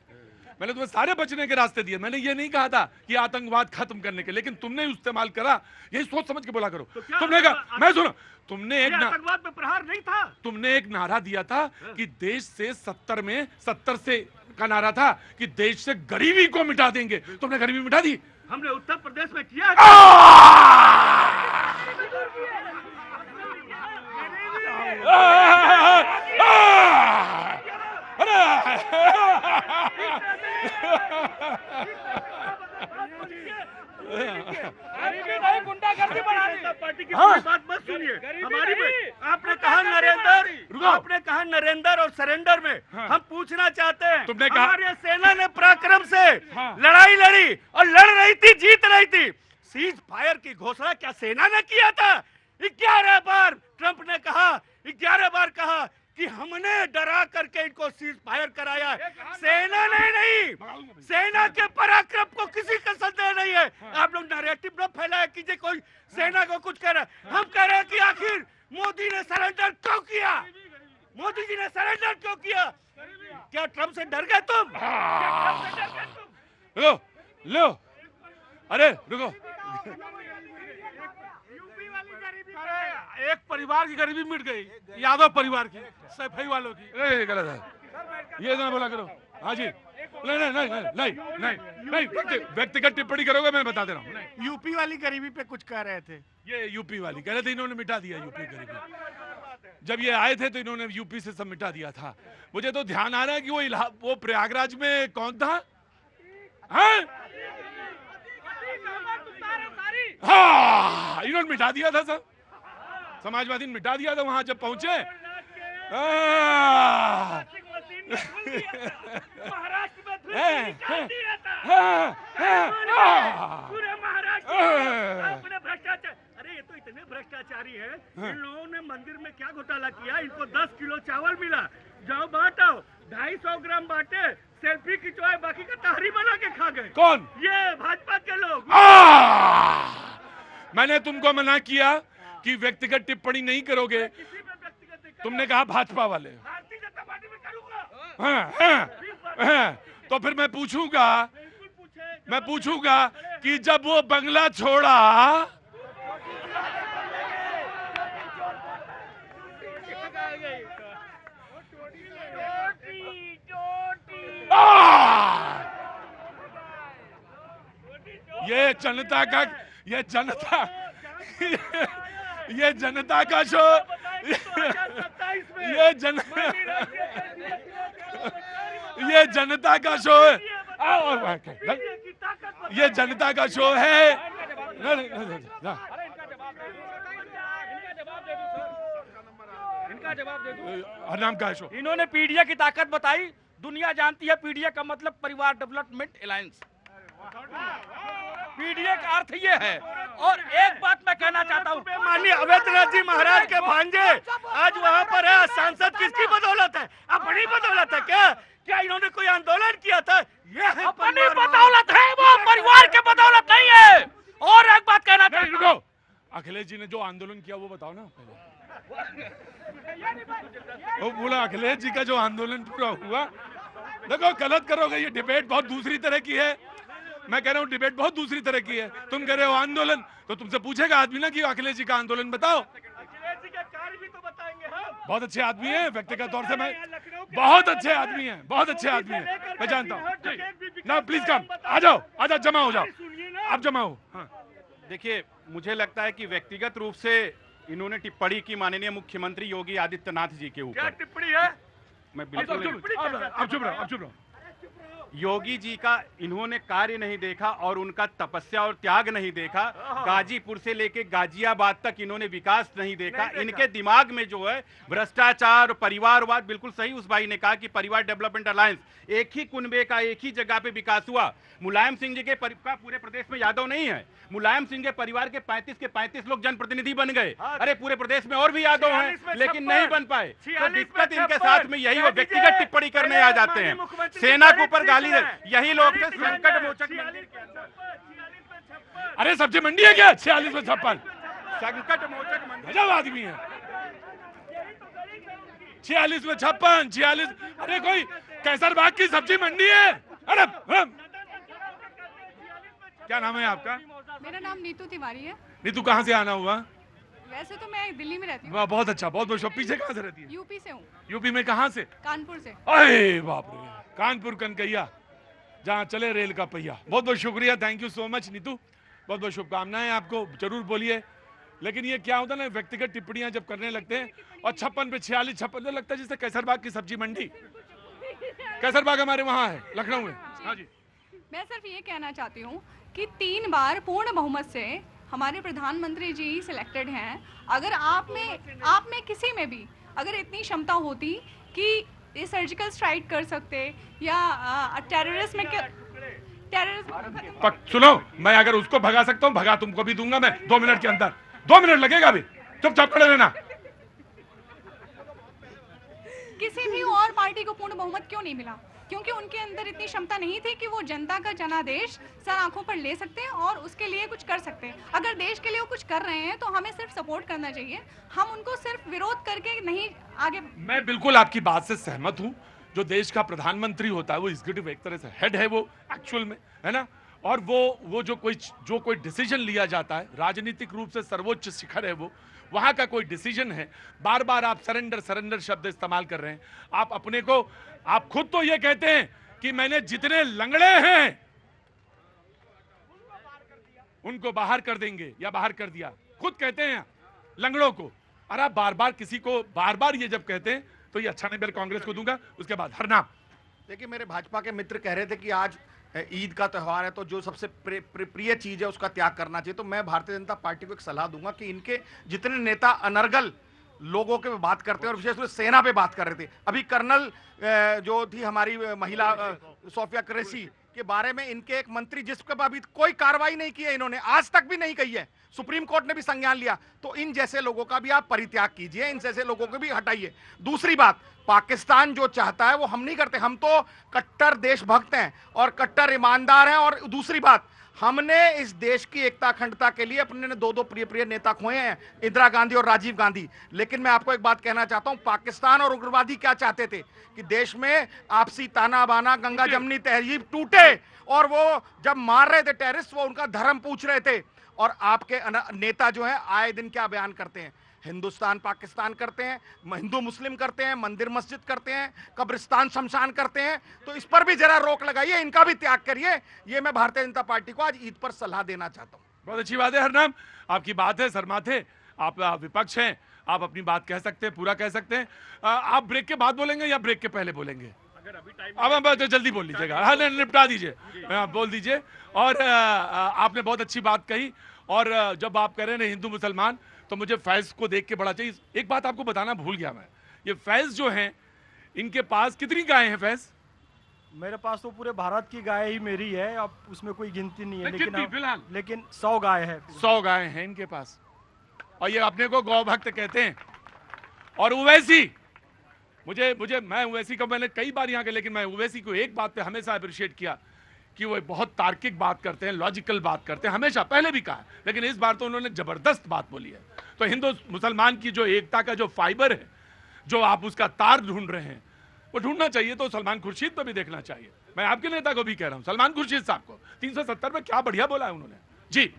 मैंने तुम्हें सारे बचने के रास्ते दिए, मैंने ये नहीं कहा था कि आतंकवाद खत्म करने के, लेकिन तुमने इस्तेमाल करा, यही सोच समझ के बोला करो। तुमने कहा, मैं सुनो, तुमने एक आतंकवाद पे प्रहार नहीं था, तुमने एक नारा दिया था कि देश से 70 से का नारा था कि देश से गरीबी को मिटा देंगे, तुमने गरीबी मिटा दी। हमने उत्तर प्रदेश में किया। गुंडागर्दी बढ़ाने पार्टी की बात मत सुनिए, हमारी आपने कहा नरेंद्र, आपने कहा नरेंद्र और सरेंडर में हम पूछना चाहते हैं, तुमने कहा हमारी सेना ने पराक्रम से लड़ाई लड़ी और लड़ रही थी, जीत रही थी, सीज फायर की घोषणा क्या सेना ने किया था? 11 बार ट्रंप ने कहा, 11 बार कहा कि हमने डरा करके इनको सीज फायर कराया, सेना ने नहीं, सेना के पराक्रम को किसी का संदेह नहीं है। आप लोग नैरेटिव न फैलाए कीजिए कोई सेना को कुछ कह रहा है, हम कह रहे हैं कि आखिर मोदी ने सरेंडर क्यों किया, मोदी जी ने सरेंडर क्यों किया? क्या ट्रंप से डर गए तुम? रुको, लो, अरे रुको, एक परिवार की गरीबी मिट गई, यादव परिवार की, सैफई वालों की। गलत है, ये ना बोला करो। हाँ जी, नहीं नहीं नहीं नहीं नहीं नहीं, व्यक्तिगत टिप्पणी करोगे मैं बता दे रहा हूँ। यूपी वाली गरीबी पे कुछ कह रहे थे, ये यूपी वाली कह रहे थे, इन्होंने मिटा दिया यूपी गरीबी। जब ये आए थे तो इन्होंने यूपी से सब मिटा दिया था। मुझे तो ध्यान आ रहा है कि वो प्रयागराज में कौन था? हाँ, हाँ, इन्होंने मिटा दिया था सब, समाजवादी ने मिटा दिया था वहां जब पहुंचे। महाराष्ट्र में पूरे महाराष्ट्र आपने भ्रष्टाचार, अरे ये तो इतने भ्रष्टाचार जारी है। इन लोगों ने मंदिर में क्या घोटाला किया, इनको 10 किलो चावल मिला, जाओ बांटो, 250 ग्राम बांटे, सेल्फी खिंचवाए, बाकी का तहरी बना के खा गए। कौन? ये भाजपा के लोग। मैंने तुमको मना किया कि व्यक्तिगत टिप्पणी नहीं करोगे, तुमने कहा भाजपा वाले। भारतीय जनता पार्टी में करूंगा। तो फिर मैं पूछूंगा कि जब वो बंगला छोड़ा ये जनता का शो, ये जनता का शो है, ये जनता का शो है। इनका जवाब दे दो। हरनाम का शो। इन्होंने पीडीए की ताकत बताई। दुनिया जानती है पीडीए का मतलब परिवार डेवलपमेंट अलायंस। पीडीए का अर्थ ये है। और एक बात मैं कहना चाहता हूँ, माननीय अवैधनाथ जी महाराज के भांजे आज वहाँ पर है। सांसद किसकी बदौलत है? अपनी बदौलत है क्या? क्या इन्होंने कोई आंदोलन किया था? ये है अपनी बदौलत है, वो परिवार के बदौलत नहीं है। और एक बात कहना चाहता हूँ, अखिलेश जी ने जो आंदोलन किया वो बताओ ना पहले। वो बोला अखिलेश जी का जो आंदोलन पूरा हुआ। देखो गलत करोगे, ये डिबेट बहुत दूसरी तरह की है। मैं कह रहा हूँ डिबेट बहुत दूसरी तरह की है। तुम कह रहे हो आंदोलन, तो तुमसे पूछेगा आदमी ना कि अखिलेश जी का आंदोलन बताओ। अखिलेश जी का कार्य भी तो बताएंगे हम। बहुत अच्छे आदमी हैं, व्यक्तिगत तौर से मैं बहुत अच्छे आदमी हैं, बहुत अच्छे आदमी हैं, मैं जानता हूँ ना। प्लीज कम, आ जाओ, जमा हो जाओ, आप जमा हो। हाँ। देखिए, मुझे लगता है कि व्यक्तिगत रूप से इन्होंने टिप्पणी की माननीय मुख्यमंत्री योगी आदित्यनाथ जी के ऊपर। क्या टिप्पणी है? मैं बिल्कुल अब चुप रहो। योगी जी का इन्होंने कार्य नहीं देखा और उनका तपस्या और त्याग नहीं देखा। गाजीपुर से लेके गाजियाबाद तक इन्होंने विकास नहीं देखा। इनके दिमाग में जो है भ्रष्टाचार, परिवारवाद, बिल्कुल सही उस भाई ने कहा कि परिवार डेवलपमेंट अलायंस, एक ही कुनबे का एक ही जगह पे विकास हुआ। मुलायम सिंह जी के पूरे प्रदेश में यादव नहीं है। मुलायम सिंह के परिवार के 35 के 35 लोग जनप्रतिनिधि बन गए। अरे पूरे प्रदेश में और भी यादव हैं, लेकिन नहीं बन पाए। तो दिक्कत इनके साथ में यही, वो व्यक्तिगत टिप्पणी करने आ जाते हैं, सेना के ऊपर गाली दे। यही लोग थे संकट मोचक मंदिर के अंदर। अरे सब्जी मंडी है क्या? 46 में 56 संकट मोचक मंदिर। गजब आदमी है। 46 में 56, 46। अरे कोई कैसरबाग की सब्जी मंडी है। अरे क्या नाम है आपका? मेरा नाम नीतू तिवारी है। नीतू, कहाँ से आना हुआ? वैसे तो मैं दिल्ली में रहती हूँ। वाह, बहुत अच्छा, बहुत बहुत। पीछे कहाँ से रहती है? यूपी से हूँ। यूपी में कहाँ से? कानपुर से। अरे बाप रे, कानपुर कनकैया, जहाँ चले रेल का पहिया। बहुत बहुत शुक्रिया, thank you so much Neetu, बहुत बहुत शुभकामनाएं आपको, जरूर बोलिए। लेकिन ये क्या होता है ना, व्यक्तिगत टिप्पणियां जब करने लगते हैं और 56 पे 46, 56 तो लगता है जैसे कैसरबाग की सब्जी मंडी। कैसरबाग हमारे वहाँ है, लखनऊ में। हाँ जी। मैं सिर्फ ये कहना चाहती हूँ कि 3 बार पूर्ण बहुमत से हमारे प्रधानमंत्री जी सिलेक्टेड हैं। अगर आप में किसी में भी अगर इतनी क्षमता होती कि ये सर्जिकल स्ट्राइक कर सकते या टेररिज्म सुनो, मैं अगर उसको भगा सकता हूँ, भगा तुमको भी दूंगा मैं 2 मिनट के अंदर। 2 मिनट लगेगा भी, चुपचाप खड़े रहना। किसी भी और पार्टी को पूर्ण बहुमत क्यों नहीं मिला? क्योंकि उनके अंदर इतनी क्षमता नहीं थी कि वो जनता का जनादेश सर आंखों पर ले सकते हैं और उसके लिए कुछ कर सकते हैं। अगर देश के लिए वो कुछ कर रहे हैं तो हमें सिर्फ सपोर्ट करना चाहिए, हम उनको सिर्फ विरोध करके नहीं आगे। मैं बिल्कुल आपकी बात से सहमत हूँ। जो देश का प्रधानमंत्री होता है वो एग्जीक्यूटिव एक तरह से हेड है, वो एक्चुअल में, है ना। और वो जो कोई डिसीजन लिया जाता है, राजनीतिक रूप से सर्वोच्च शिखर है वो, वहां का कोई डिसीजन है। बार बार आप सरेंडर शब्द इस्तेमाल कर रहे हैं। आप अपने को, आप खुद तो ये कहते हैं कि मैंने जितने लंगड़े हैं उनको बाहर कर देंगे या बाहर कर दिया, खुद कहते हैं लंगड़ों को। और आप बार बार किसी को बार बार ये जब कहते हैं तो ये अच्छा नहीं। मैं कांग्रेस को दूंगा, उसके बाद हरनाम। देखिए, मेरे भाजपा के मित्र कह रहे थे कि आज ईद का त्यौहार है तो जो सबसे प्रिय चीज है उसका त्याग करना चाहिए। तो मैं भारतीय जनता पार्टी को एक सलाह दूंगा कि इनके जितने नेता अनर्गल लोगों के बात करते हैं और विशेष रूप से सेना पे बात कर रहे थे। अभी कर्नल जो थी हमारी महिला सोफिया कुरैशी, के बारे में इनके एक मंत्री, जिस पर अभी कोई कार्रवाई नहीं की है इन्होंने, आज तक भी नहीं कही है, सुप्रीम कोर्ट ने भी संज्ञान लिया, तो इन जैसे लोगों का भी आप परित्याग कीजिए, इन जैसे लोगों को भी हटाइए। दूसरी बात, पाकिस्तान जो चाहता है वो हम नहीं करते, हम तो कट्टर देशभक्त हैं और कट्टर ईमानदार हैं। और दूसरी बात, हमने इस देश की एकता अखंडता के लिए अपने ने दो प्रिय नेता खोए हैं, इंदिरा गांधी और राजीव गांधी। लेकिन मैं आपको एक बात कहना चाहता हूं, पाकिस्तान और उग्रवादी क्या चाहते थे कि देश में आपसी ताना बाना, गंगा जमनी तहजीब टूटे, और वो जब मार रहे थे टेररिस्ट, वो उनका धर्म पूछ रहे थे। और आपके नेता जो है आए दिन क्या बयान करते हैं, हिंदुस्तान पाकिस्तान करते हैं, हिंदू मुस्लिम करते हैं, मंदिर मस्जिद करते हैं, कब्रिस्तान शमशान करते हैं। तो इस पर भी जरा रोक लगाइए, इनका भी त्याग करिए। ये मैं भारतीय जनता पार्टी को आज ईद पर सलाह देना चाहता हूं। बहुत अच्छी बात है हरनाम, आपकी बात है शर्माथे, आप विपक्ष हैं, आप अपनी बात कह सकते हैं, पूरा कह सकते हैं। आप ब्रेक के बाद बोलेंगे या ब्रेक के पहले बोलेंगे? अब तो जल्दी बोल लीजिएगा, हाँ निपटा दीजिए, बोल दीजिए। और आपने बहुत अच्छी बात कही। और जब आप कह रहे हैं हिंदू मुसलमान, तो मुझे फैज को देख के बड़ा चाहिए। एक बात आपको बताना भूल गया मैं, ये फैज जो हैं, इनके पास कितनी गायें हैं फैज? मेरे पास तो पूरे भारत की गाय ही मेरी है, अब उसमें कोई गिनती नहीं है, लेकिन 100 गाय है। 100 गाय हैं इनके पास, और ये अपने को गौ भक्त कहते हैं। और उवैसी, मैं उवैसी को मैंने कई बार यहाँ के, लेकिन मैं उवैसी को एक बात पे हमेशा अप्रिशिएट किया कि वो बहुत तार्किक बात करते हैं, लॉजिकल बात करते हैं, हमेशा, पहले भी कहा, लेकिन इस बार तो उन्होंने जबरदस्त बात बोली है। तो हिंदू मुसलमान की जो एकता का जो फाइबर है, जो आप उसका तार ढूंढ रहे हैं, वो ढूंढना चाहिए। तो सलमान खुर्शीद पर भी देखना चाहिए। मैं आपके नेता को भी कह रहा हूं, सलमान खुर्शीद साहब को 370 में क्या बढ़िया बोला है उन्होंने। जी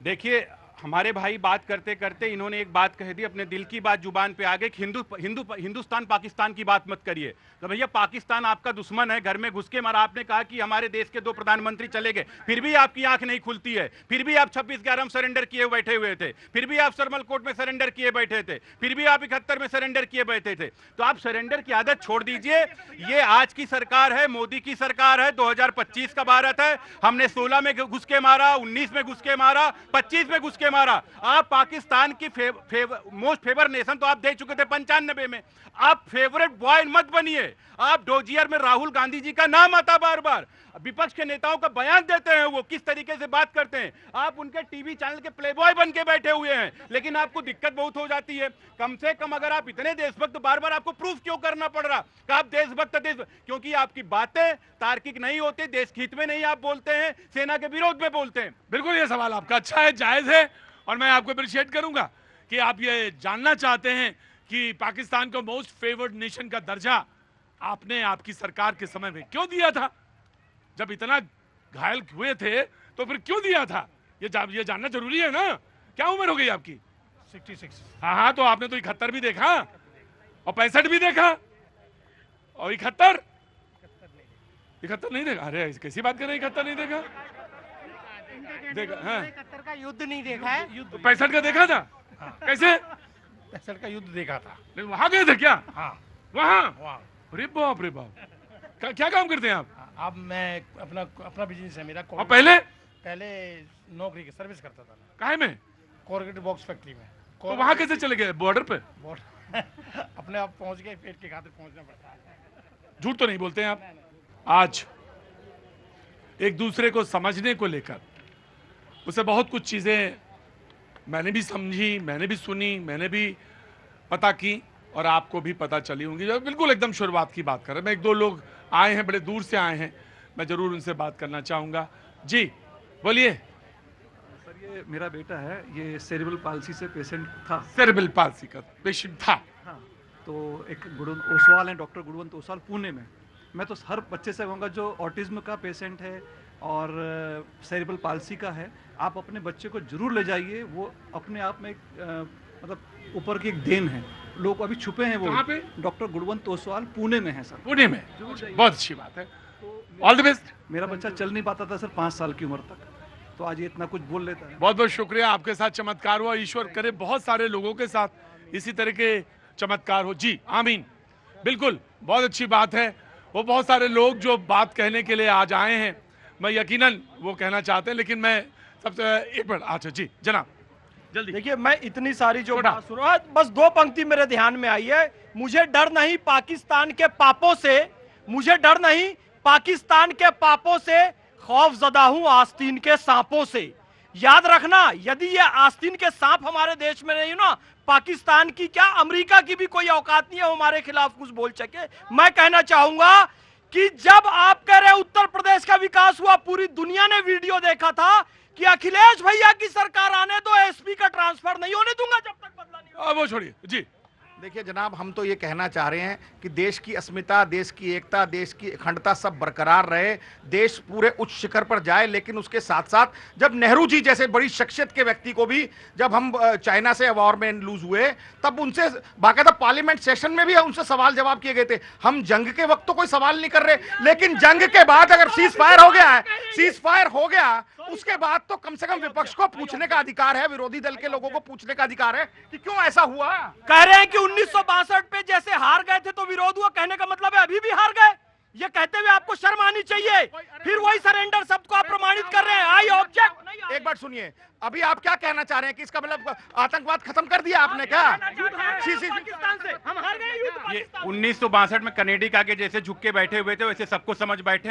देखिए, हमारे भाई बात करते करते इन्होंने एक बात कह दी, अपने दिल की बात जुबान पे आ गई कि हिंदुस्तान पाकिस्तान की बात मत करिए। तो भैया, पाकिस्तान आपका दुश्मन है, घर में घुस के मारा। आपने कहा कि हमारे देश के 2 प्रधानमंत्री चले गए, फिर भी आपकी आंख नहीं खुलती है, फिर भी आप 26/11 में सरेंडर किए बैठे हुए थे, फिर भी आप सरमल कोर्ट में सरेंडर किए बैठे थे, फिर भी आप 71 में सरेंडर किए बैठे थे। तो आप सरेंडर की आदत छोड़ दीजिए। ये आज की सरकार है, मोदी की सरकार है, 2025 का भारत है। हमने 16 में घुस के मारा, 19 में घुस के मारा, 25 में घुस के मारा। आप पाकिस्तान की मोस्ट फेवर नेशन तो आप दे चुके थे 95 में। आप फेवरेट बॉय मत बनिए। आप डोजियर में राहुल गांधी जी का नाम आता बार बार, विपक्ष के नेताओं का बयान देते हैं, वो किस तरीके से बात करते हैं। आप उनके टीवी चैनल के प्लेबॉय बन के बैठे हुए हैं, लेकिन आपको दिक्कत बहुत हो जाती है। कम से कम अगर आप इतने देशभक्त, बार बार आपको प्रूफ क्यों करना पड़ रहा कि आप देशभक्त? क्योंकि आपकी बातें तार्किक नहीं होती, देश हित में नहीं आप बोलते हैं, सेना के विरोध में बोलते हैं। बिल्कुल, ये सवाल आपका अच्छा है, जायज है, और मैं आपको अप्रिशिएट करूंगा कि आप ये जानना चाहते हैं कि पाकिस्तान को मोस्ट फेवर्ड नेशन का दर्जा आपने आपकी सरकार के समय में क्यों दिया था? जब इतना घायल हुए थे तो फिर क्यों दिया था? ये जानना जरूरी है ना। क्या उम्र हो गई आपकी? 66। हाँ, तो आपने तो 71 भी देखा और 65 भी देखा और 71 नहीं देखा। अरे कैसी बात कर रहे हैं, 71 नहीं देखा? देखा, हाँ। 71 का युद्ध नहीं देखा है, 65 का देखा था? कैसे? 65 का युद्ध देखा था। वहां गए थे क्या? हाँ, वहां। अरे बाप रे बाप, क्या काम करते हैं आप? अब मैं अपना बिजनेस है मेरा। और पहले नौकरी की सर्विस करता था। काहे में? कोरगेट बॉक्स फैक्ट्री में। तो वहां कैसे चले गए? बॉर्डर पे? अपने आप पहुंच गए, पेट के खातिर पहुंचना पड़ता है। झूठ तो नहीं बोलते हैं आप? आज एक दूसरे को समझने को लेकर उसे बहुत कुछ चीजें मैंने भी समझी, मैंने भी सुनी, मैंने भी पता की, और आपको भी पता चली होंगी। जब बिल्कुल एकदम शुरुआत की बात कर रहे हैं, मैं 1-2 लोग आए हैं, बड़े दूर से आए हैं, मैं जरूर उनसे बात करना चाहूंगा। जी बोलिए। सर, ये मेरा बेटा है, ये सेरेब्रल पाल्सी से पेशेंट था। सेरेब्रल पाल्सी का पेशेंट था? हाँ। तो एक ओसवाल है, डॉक्टर गुणवंत ओसवाल, पुणे में। मैं तो हर बच्चे से कहूँगा जो ऑटिज्म का पेशेंट है और सेरेब्रल पाल्सी का है, आप अपने बच्चे को जरूर ले जाइए। वो अपने आप में मतलब ऊपर की एक देन है। लोग अभी छुपे हैं। वो कहाँ पे? डॉक्टर गुणवंत ओसवाल पुणे में है सर। पुणे में? बहुत अच्छी बात है, ऑल द बेस्ट। मेरा बच्चा चल नहीं पाता था सर 5 साल की उम्र तक, तो आज ये इतना कुछ बोल लेता है। बहुत बहुत शुक्रिया, आपके साथ चमत्कार हुआ। ईश्वर करे बहुत सारे लोगों के साथ इसी तरह के चमत्कार हो। जी आमीन। बिल्कुल, बहुत अच्छी बात है। वो बहुत सारे लोग जो बात कहने के लिए आज आए हैं, मैं यकीनन वो कहना चाहते हैं, लेकिन मैं सबसे एक मिनट। अच्छा जी जनाब, जल्दी। देखिए, मैं इतनी सारी जो बात सुन रहा, बस 2 पंक्ति मेरे ध्यान में आई है। मुझे डर नहीं पाकिस्तान के पापों से, मुझे डर नहीं पाकिस्तान के पापों से खौफजदा हूं आस्तीन के सांपों से। याद रखना, यदि ये आस्तीन के सांप हमारे देश में नहीं ना, पाकिस्तान की क्या अमेरिका की भी कोई औकात नहीं है हमारे खिलाफ कुछ बोल सके। मैं कहना चाहूंगा कि जब आप कह रहे उत्तर प्रदेश का विकास हुआ, पूरी दुनिया ने वीडियो देखा था कि अखिलेश भैया की सरकार आने दो, एसपी का ट्रांसफर नहीं होने दूंगा जब तक बदला नहीं होगा। वो छोड़िए जी। देखिए जनाब, हम तो ये कहना चाह रहे हैं कि देश की अस्मिता, देश की एकता, देश की अखंडता सब बरकरार रहे, देश पूरे उच्च शिखर पर जाए। लेकिन उसके साथ साथ जब नेहरू जी जैसे बड़ी शख्सियत के व्यक्ति को भी, जब हम चाइना से वॉर में लूज हुए, तब उनसे बाकायदा पार्लियामेंट सेशन में भी उनसे सवाल जवाब किए गए थे। हम जंग के वक्त तो कोई सवाल नहीं कर रहे, लेकिन जंग के बाद अगर सीज फायर हो गया है, सीज फायर हो गया, उसके बाद तो कम से कम विपक्ष को पूछने का अधिकार है, विरोधी दल के लोगों को पूछने का अधिकार है कि क्यों ऐसा हुआ। कह रहे हैं कि 1962 पे जैसे हार गए थे तो विरोध हुआ, कहने का मतलब है अभी भी हार गए। ये कहते हुए आपको शर्म आनी चाहिए। फिर वही सरेंडर शब्द को आप प्रमाणित कर रहे हैं। I object. एक बार सुनिए, अभी आप क्या कहना चाह रहे हैं कि इसका मतलब आतंकवाद खत्म कर दिया आपने क्या? पाकिस्तान से हम हार गए युद्ध। ये 1962 में कनेडिका के जैसे झुक के बैठे हुए थे, वैसे सबको समझ बैठे हैं।